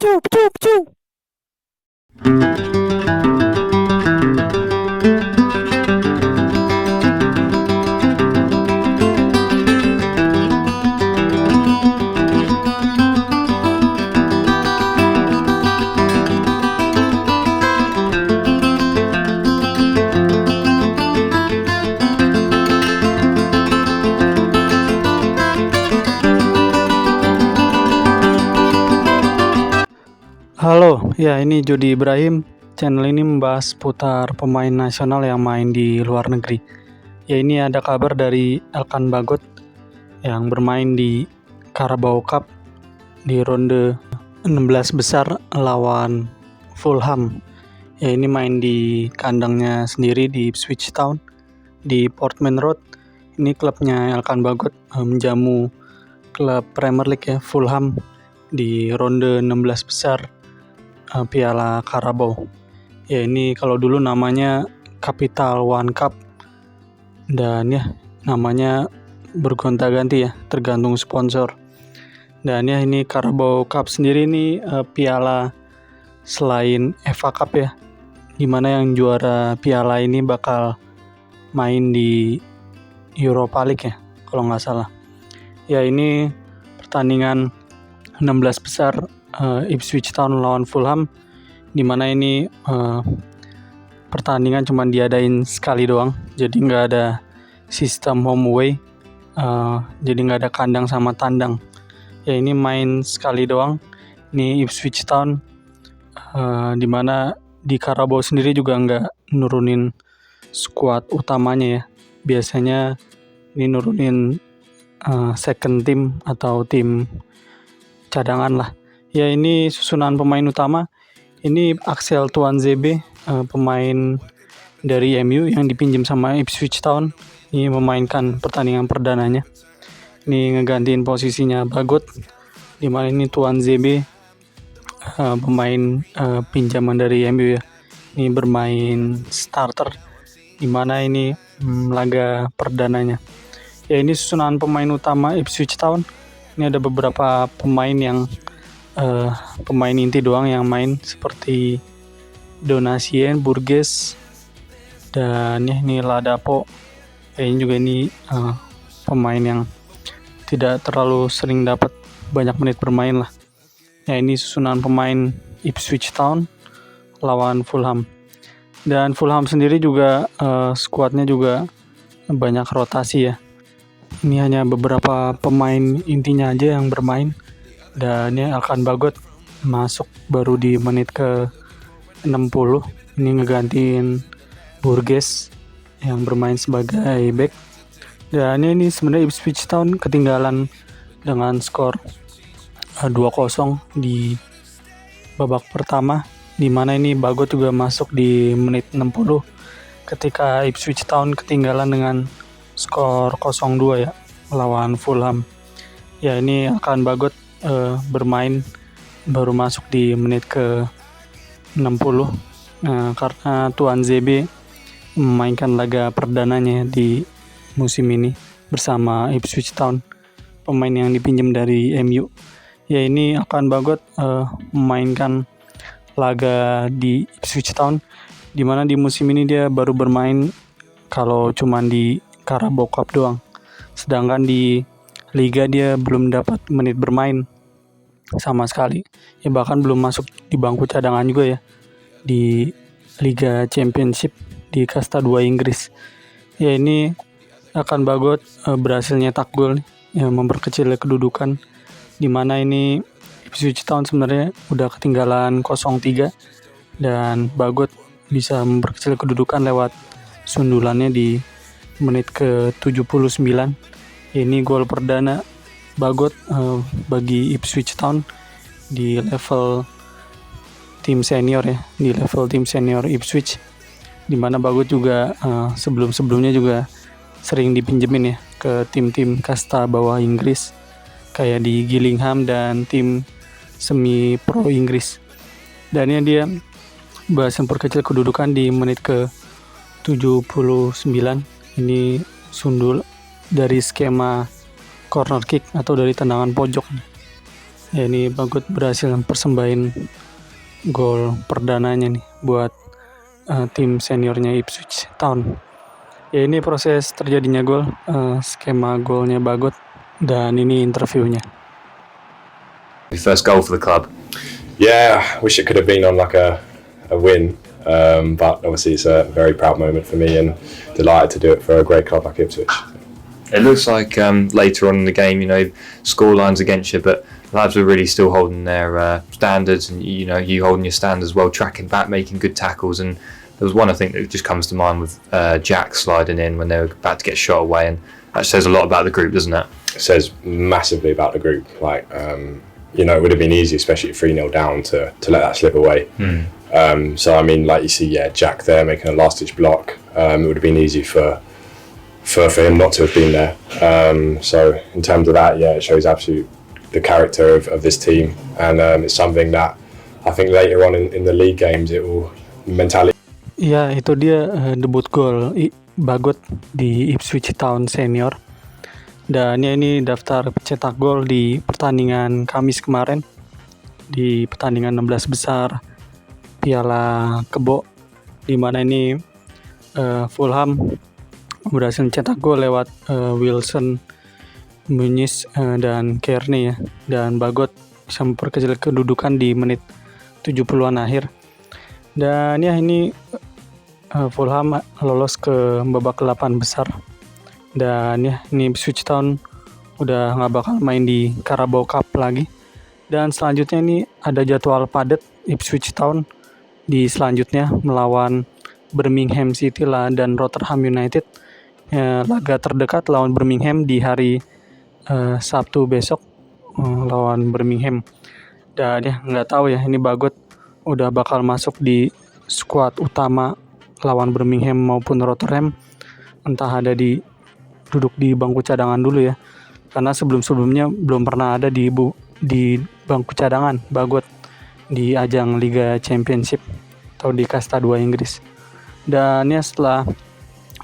Picu, picu, picu. Halo, ya ini Jody Ibrahim. Channel ini membahas seputar pemain nasional yang main di luar negeri. Ya ini ada kabar dari Elkan Bagot yang bermain di Carabao Cup di ronde 16 besar lawan Fulham. Ya ini main di kandangnya sendiri di Ipswich Town di Portman Road. Ini klubnya Elkan Bagot menjamu klub Premier League ya Fulham di ronde 16 besar Piala Carabao. Ya ini kalau dulu namanya Capital One Cup dan ya namanya bergonta-ganti ya tergantung sponsor. Dan ya ini Carabao Cup sendiri ini piala selain FA Cup ya, dimana yang juara piala ini bakal main di Europa League ya kalau nggak salah. Ya ini pertandingan 16 besar Ipswich Town lawan Fulham, dimana ini pertandingan cuma diadain sekali doang, jadi nggak ada sistem home away, jadi nggak ada kandang sama tandang. Ya ini main sekali doang. Ini Ipswich Town, dimana di Carabao sendiri juga nggak nurunin skuad utamanya ya. Biasanya ini nurunin second team atau tim cadangan lah. Ya ini susunan pemain utama. Ini Axel Tuanzebe, pemain dari MU yang dipinjam sama Ipswich Town. Ini memainkan pertandingan perdananya. Ini ngegantiin posisinya Bagot. Dimana ini Tuanzebe, pemain pinjaman dari MU ya. Ini bermain starter. Dimana ini laga perdananya. Ya ini susunan pemain utama Ipswich Town. Ini ada beberapa pemain yang pemain inti doang yang main, seperti Donacien, Burgess, dan ya ini Ladapo. Ini juga ini pemain yang tidak terlalu sering dapat banyak menit bermain lah. Ya ini susunan pemain Ipswich Town lawan Fulham. Dan Fulham sendiri juga skuadnya juga banyak rotasi ya. Ini hanya beberapa pemain intinya aja yang bermain. Dan ya Elkan Bagot masuk baru di menit ke 60. Ini ngegantiin Burgess yang bermain sebagai back. Dan ini sebenarnya Ipswich Town ketinggalan dengan skor 2-0 di babak pertama, di mana ini Bagot juga masuk di menit 60 ketika Ipswich Town ketinggalan dengan skor 0-2 ya lawan Fulham. Ya ini Elkan Bagot bermain baru masuk di menit ke 60 karena Tuanzebe memainkan laga perdananya di musim ini bersama Ipswich Town, pemain yang dipinjam dari MU. Ya ini Elkan Bagot memainkan laga di Ipswich Town, dimana di musim ini dia baru bermain kalau cuman di Carabao Cup doang, sedangkan di Liga dia belum dapat menit bermain sama sekali. Ya bahkan belum masuk di bangku cadangan juga ya di Liga Championship di kasta 2 Inggris. Ya ini Elkan Bagot berhasil nyetak gol nih, ya memperkecil kedudukan, di mana ini Ipswich Town sebenarnya udah ketinggalan 0-3 dan Bagot bisa memperkecil kedudukan lewat sundulannya di menit ke 79. Ini gol perdana Bagot bagi Ipswich Town di level tim senior ya, di level tim senior Ipswich, dimana Bagot juga sebelum-sebelumnya juga sering dipinjemin ya ke tim-tim kasta bawah Inggris kayak di Gillingham dan tim semi pro Inggris. Dan ya dia berhasil memperkecil kedudukan di menit ke 79. Ini sundul dari skema corner kick atau dari tendangan pojok. Ya ini Bagot berhasil persembahin gol perdananya nih buat tim seniornya Ipswich Town. Ya ini proses terjadinya gol, skema golnya Bagot, dan ini interviewnya. First goal for the club. Yeah, wish it could have been on like a win, but obviously it's a very proud moment for me and delighted to do it for a great club like Ipswich. It looks like later on in the game, score lines against you, but lads were really still holding their standards, and you holding your standards well, tracking back, making good tackles, and there was one I think that just comes to mind with Jack sliding in when they were about to get shot away, and that says a lot about the group, doesn't it? It says massively about the group. Like, it would have been easy, especially at 3-0 down, to let that slip away. So I mean, like you see, Jack there making a last-ditch block. It would have been easy for him not to have been there. So in terms of that, it shows absolute the character of this team, and it's something that I think later on in the league games it will mentality. Ya itu dia debut gol Bagot di Ipswich Town senior. Dan ya ini daftar pencetak gol di pertandingan Kamis kemarin, di pertandingan 16 besar Piala Kebo, di mana ini Fulham berhasil mencetak gol lewat Wilson, Muniz, dan Kearney ya. Dan Bagot bisa memperkecil kedudukan di menit 70-an akhir. Dan ya ini Fulham lolos ke babak 8 besar. Dan ya ini Ipswich Town udah nggak bakal main di Carabao Cup lagi. Dan selanjutnya ini ada jadwal padat Ipswich Town di selanjutnya melawan Birmingham City lah dan Rotherham United. Laga terdekat lawan Birmingham di hari Sabtu besok, lawan Birmingham. Dan ya nggak tahu ya ini Bagot udah bakal masuk di skuad utama lawan Birmingham maupun Rotherham, entah ada duduk di bangku cadangan dulu ya, karena sebelumnya belum pernah ada di bangku cadangan Bagot di ajang Liga Championship atau di kasta 2 Inggris. Dan ya setelah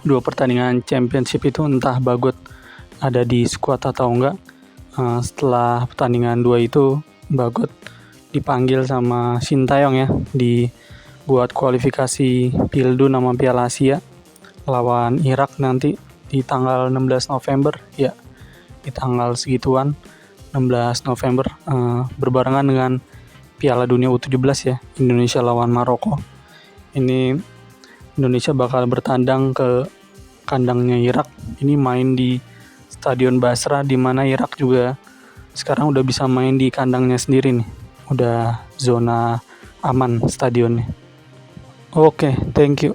2 pertandingan Championship itu entah Bagot ada di skuad atau enggak. Setelah pertandingan 2 itu Bagot dipanggil sama Sintayong ya buat kualifikasi Pildu nama Piala Asia lawan Irak nanti di tanggal 16 November ya, di tanggal segituan 16 November berbarengan dengan Piala Dunia U17 ya, Indonesia lawan Maroko. Ini Indonesia bakal bertandang ke kandangnya Irak. Ini main di Stadion Basra, di mana Irak juga sekarang udah bisa main di kandangnya sendiri nih. Udah zona aman stadionnya. Oke, thank you.